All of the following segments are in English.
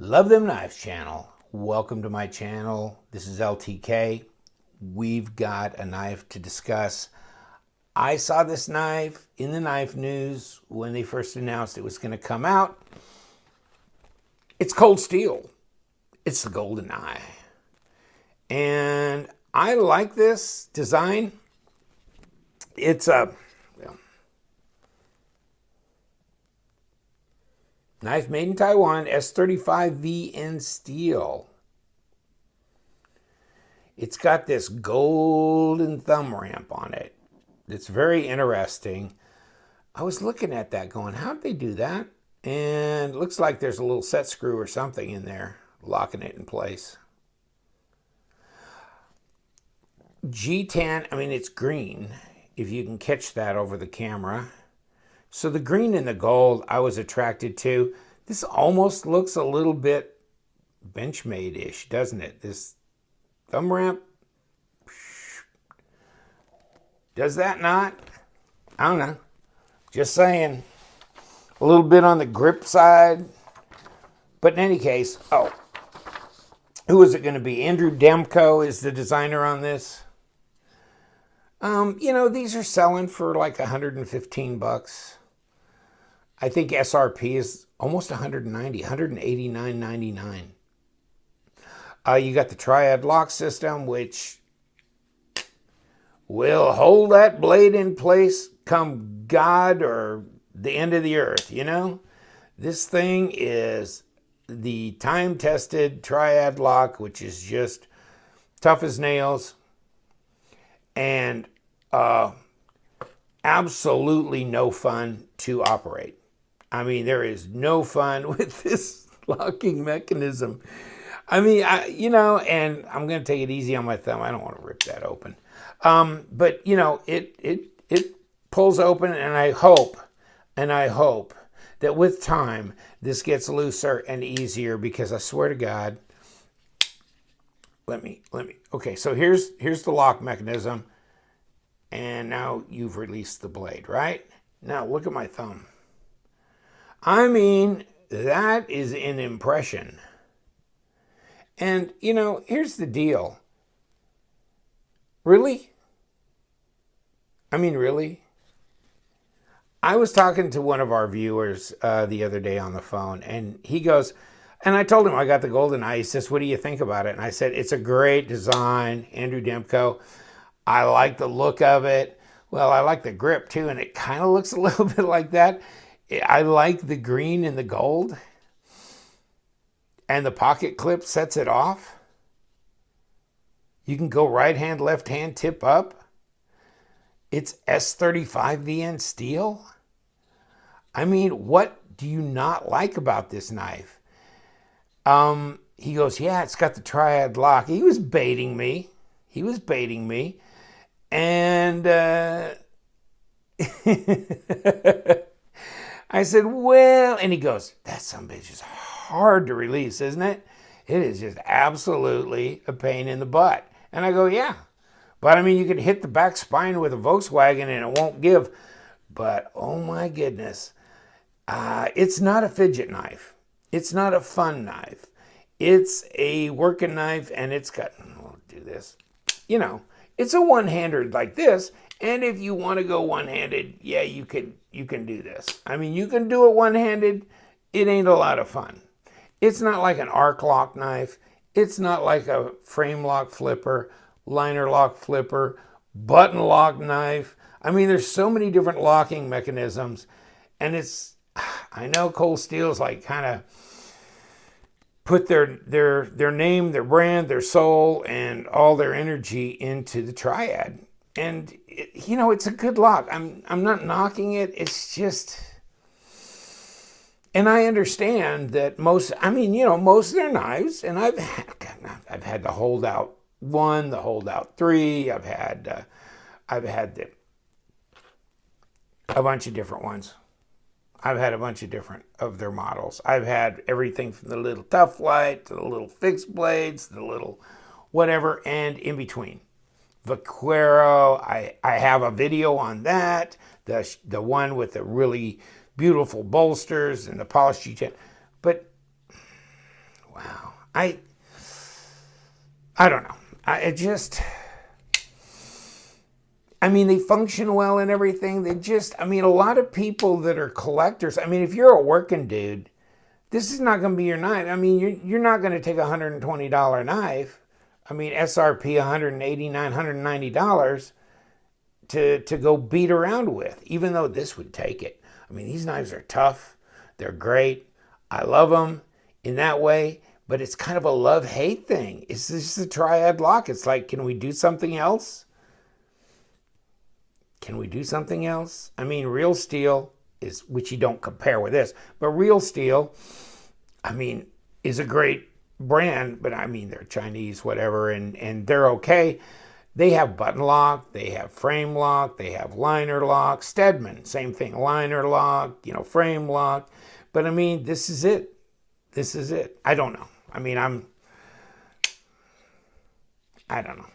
Love Them Knives channel. Welcome to my channel. This is LTK. We've got a knife to discuss. I saw this knife in the knife news when they first announced it was going to come out. It's cold steel. It's the Golden Eye. And I like this design. It's a knife made in Taiwan, S35VN steel. It's got this golden thumb ramp on it. It's very interesting. I was looking at that going, how'd they do that? And it looks like there's a little set screw or something in there, locking it in place. G10, I mean, it's green, if you can catch that over the camera. So the green and the gold I was attracted to. This almost looks a little bit Benchmade-ish, doesn't it? This thumb ramp. Does that not? I don't know. Just saying. A little bit on the grip side. But in any case, who is it going to be? Andrew Demko is the designer on this. These are selling for like $115. I think SRP is almost $190, $189.99. You got the triad lock system, which will hold that blade in place come God or the end of the earth, you know? This thing is the time-tested triad lock, which is just tough as nails. And absolutely no fun to operate. I mean, there is no fun with this locking mechanism. I mean, and I'm going to take it easy on my thumb. I don't want to rip that open. But, it pulls open, and I hope that with time, this gets looser and easier, because I swear to God, okay, so here's the lock mechanism, and now you've released the blade, right? Now look at my thumb. I mean, that is an impression. And, here's the deal. Really? I mean, really? I was talking to one of our viewers the other day on the phone, and he goes, and I told him I got the Golden Eye. He says, what do you think about it? And I said, it's a great design, Andrew Demko. I like the look of it. Well, I like the grip too, and it kind of looks a little bit like that. I like the green and the gold. And the pocket clip sets it off. You can go right hand, left hand, tip up. It's S35VN steel. I mean, what do you not like about this knife? He goes, yeah, it's got the triad lock. He was baiting me. And I said, well, and he goes, that sumbitch is hard to release, isn't it? It is just absolutely a pain in the butt. And I go, yeah. But I mean, you could hit the back spine with a Volkswagen and it won't give. But oh my goodness, it's not a fidget knife. It's not a fun knife. It's a working knife, and it's got, I'll do this. It's a one-hander like this. And if you want to go one-handed, yeah, you can do this. I mean, you can do it one-handed. It ain't a lot of fun. It's not like an arc lock knife. It's not like a frame lock flipper, liner lock flipper, button lock knife. I mean, there's so many different locking mechanisms. And I know cold steel's like kind of put their name, their brand, their soul, and all their energy into the triad. And, it's a good lock. I'm not knocking it. It's just, and I understand that most of their knives, and I've had the Holdout 1, the Holdout 3. I've had a bunch of different ones. I've had a bunch of different of their models. I've had everything from the little Tough Light to the little fixed blades, the little whatever, and in between. Vaquero, I have a video on that. The one with the really beautiful bolsters and the polished G10. But Wow. I don't know. I mean, they function well and everything. I mean, a lot of people that are collectors, I mean, if you're a working dude, this is not going to be your knife. I mean, you're not going to take a $120 knife. I mean, SRP $189, $190 to go beat around with, even though this would take it. I mean, these knives are tough. They're great. I love them in that way, but it's kind of a love-hate thing. It's just a triad lock. It's like, can we do something else? Can we do something else? I mean, Real Steel is, which you don't compare with this, but Real Steel, I mean, is a great brand, but I mean, they're Chinese, whatever, and they're okay. They have button lock, they have frame lock, they have liner lock. Stedman, same thing, liner lock, frame lock. But I mean, this is it. This is it. I don't know. I mean, I don't know.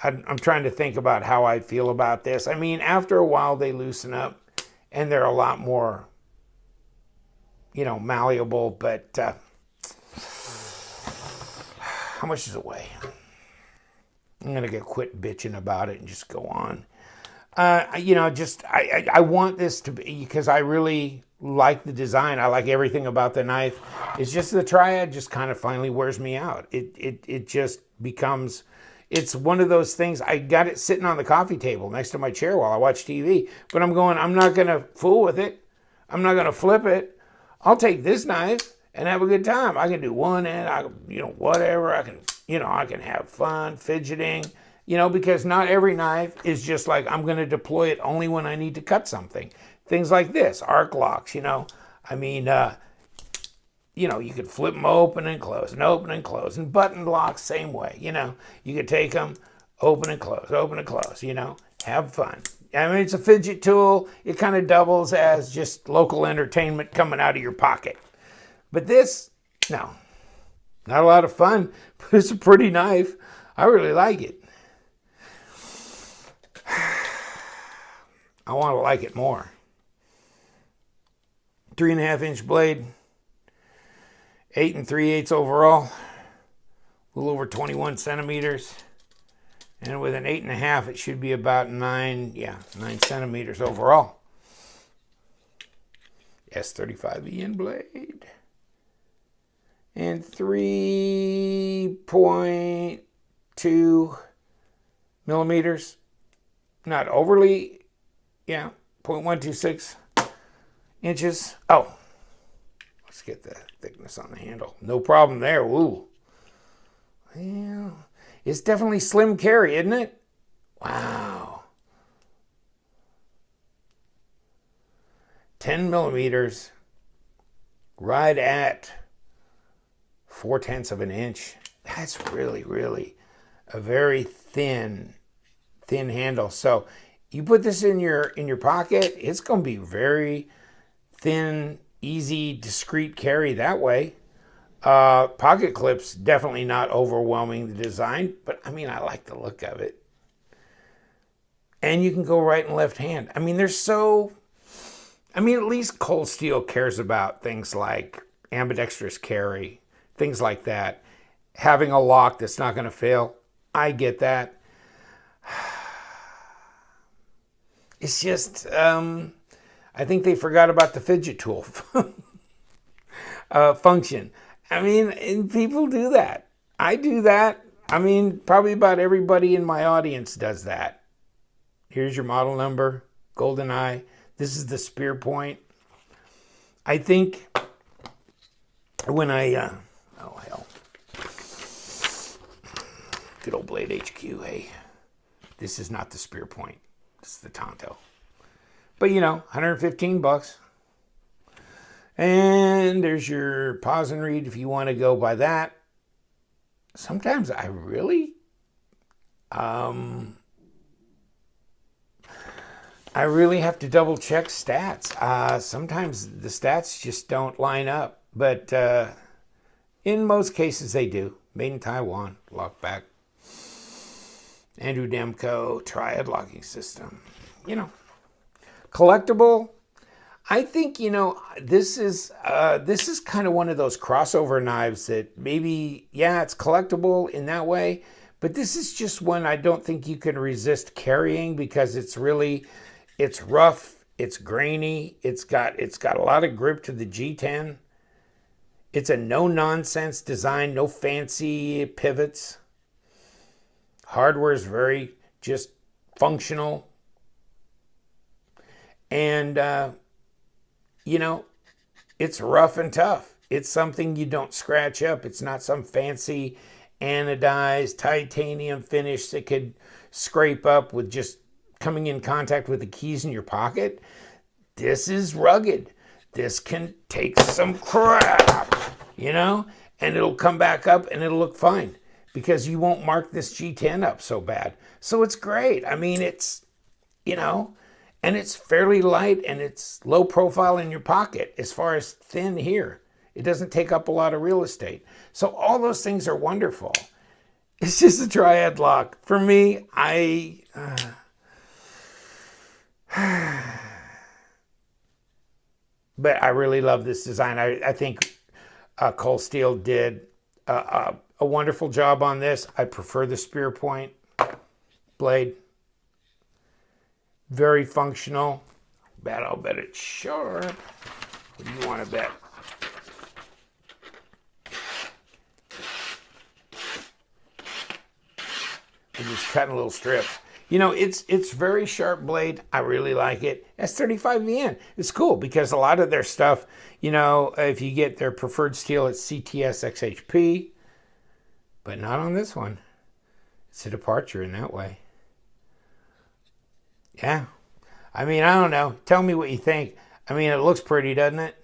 I'm trying to think about how I feel about this. I mean, after a while, they loosen up and they're a lot more, malleable. But how much does it weigh? I'm going to quit bitching about it and just go on. I want this to be, because I really like the design. I like everything about the knife. It's just the triad just kind of finally wears me out. It just becomes... It's one of those things, I got it sitting on the coffee table next to my chair while I watch TV, but I'm not going to fool with it. I'm not going to flip it. I'll take this knife and have a good time. I can do one end, whatever. I can have fun fidgeting, because not every knife is just like, I'm going to deploy it only when I need to cut something. Things like this, arc locks, I mean, you could flip them open and close and open and close, and button locks, same way, you could take them, open and close, have fun. I mean, it's a fidget tool. It kind of doubles as just local entertainment coming out of your pocket. But this, no, not a lot of fun, but it's a pretty knife. I really like it. I want to like it more. 3.5-inch blade. 8 3/8 overall, a little over 21 centimeters. And with an 8.5, it should be about 9 centimeters overall. S35VN blade. And 3.2 millimeters. Not overly, 0.126 inches. Oh, let's get the thickness on the handle. No problem there. Ooh. Well, it's definitely slim carry, isn't it? Wow. 10 millimeters. Right at 0.4 of an inch. That's really, really a very thin handle. So you put this in your pocket, it's going to be very thin, easy, discreet carry that way. Pocket clips, definitely not overwhelming the design, but I mean, I like the look of it. And you can go right and left hand. I mean, at least Cold Steel cares about things like ambidextrous carry, things like that. Having a lock that's not going to fail. I get that. It's just, I think they forgot about the fidget tool function. I mean, and people do that. I do that. I mean, probably about everybody in my audience does that. Here's your model number, GoldenEye. This is the spear point. I think when oh hell. Good old Blade HQ, hey. This is not the spear point. This is the Tonto. But $115. And there's your pause and read if you want to go by that. Sometimes I really have to double check stats. Sometimes the stats just don't line up, but in most cases they do. Made in Taiwan, lockback. Andrew Demko, triad locking system. Collectible. I think, this is kind of one of those crossover knives that maybe, yeah, it's collectible in that way, but this is just one I don't think you can resist carrying because it's rough, it's grainy, it's got a lot of grip to the G10. It's a no-nonsense design, no fancy pivots. Hardware is very just functional. And, it's rough and tough. It's something you don't scratch up. It's not some fancy anodized titanium finish that could scrape up with just coming in contact with the keys in your pocket. This is rugged. This can take some crap, and it'll come back up and it'll look fine because you won't mark this G10 up so bad. So it's great. I mean, it's, and it's fairly light and it's low profile in your pocket as far as thin here. It doesn't take up a lot of real estate. So all those things are wonderful. It's just a triad lock. For me, but I really love this design. I think Cold Steel did a wonderful job on this. I prefer the spear point blade. Very functional. I'll bet it's sharp. What do you want to bet? I'm just cutting little strips. It's very sharp blade. I really like it. S35VN. It's cool because a lot of their stuff, if you get their preferred steel, it's CTS XHP, but not on this one. It's a departure in that way. Yeah. I mean, I don't know. Tell me what you think. I mean, it looks pretty, doesn't it?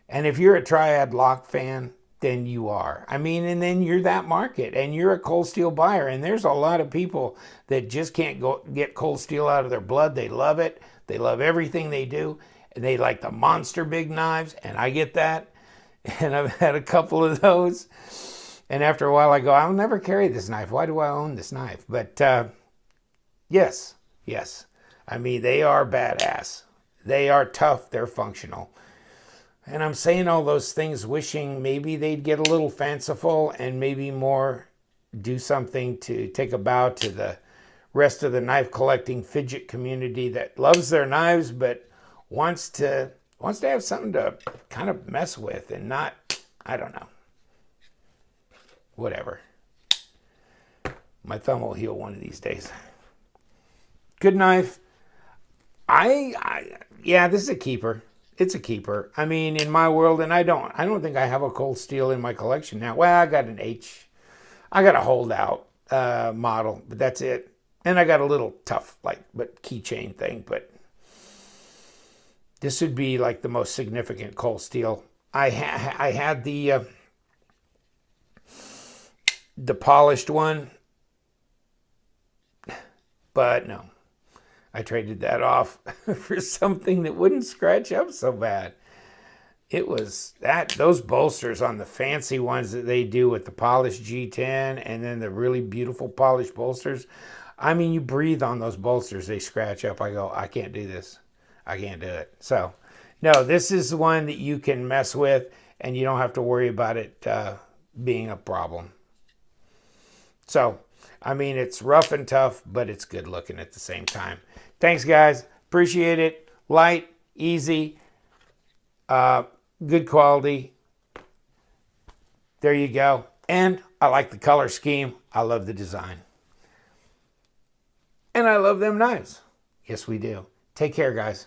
And if you're a triad lock fan, then you are. I mean, and then you're that market and you're a Cold Steel buyer. And there's a lot of people that just can't get Cold Steel out of their blood. They love it. They love everything they do. And they like the monster big knives. And I get that. And I've had a couple of those. And after a while I go, I'll never carry this knife. Why do I own this knife? But yes. I mean, they are badass. They are tough. They're functional. And I'm saying all those things wishing maybe they'd get a little fanciful and maybe more do something to take a bow to the rest of the knife collecting fidget community that loves their knives but wants to have something to kind of mess with and not, I don't know. Whatever. My thumb will heal one of these days. Good knife. Yeah, this is a keeper. It's a keeper. I mean, in my world, and I don't think I have a Cold Steel in my collection now. Well, I got a holdout model, but that's it. And I got a little tough, but keychain thing, but this would be like the most significant Cold Steel. I had the polished one, but no. I traded that off for something that wouldn't scratch up so bad. It was those bolsters on the fancy ones that they do with the polished G10 and then the really beautiful polished bolsters. I mean, you breathe on those bolsters, they scratch up. I go, I can't do this. I can't do it. So, no, this is one that you can mess with and you don't have to worry about it being a problem. So, I mean, it's rough and tough, but it's good looking at the same time. Thanks, guys. Appreciate it. Light, easy, good quality. There you go. And I like the color scheme. I love the design. And I love them knives. Yes, we do. Take care, guys.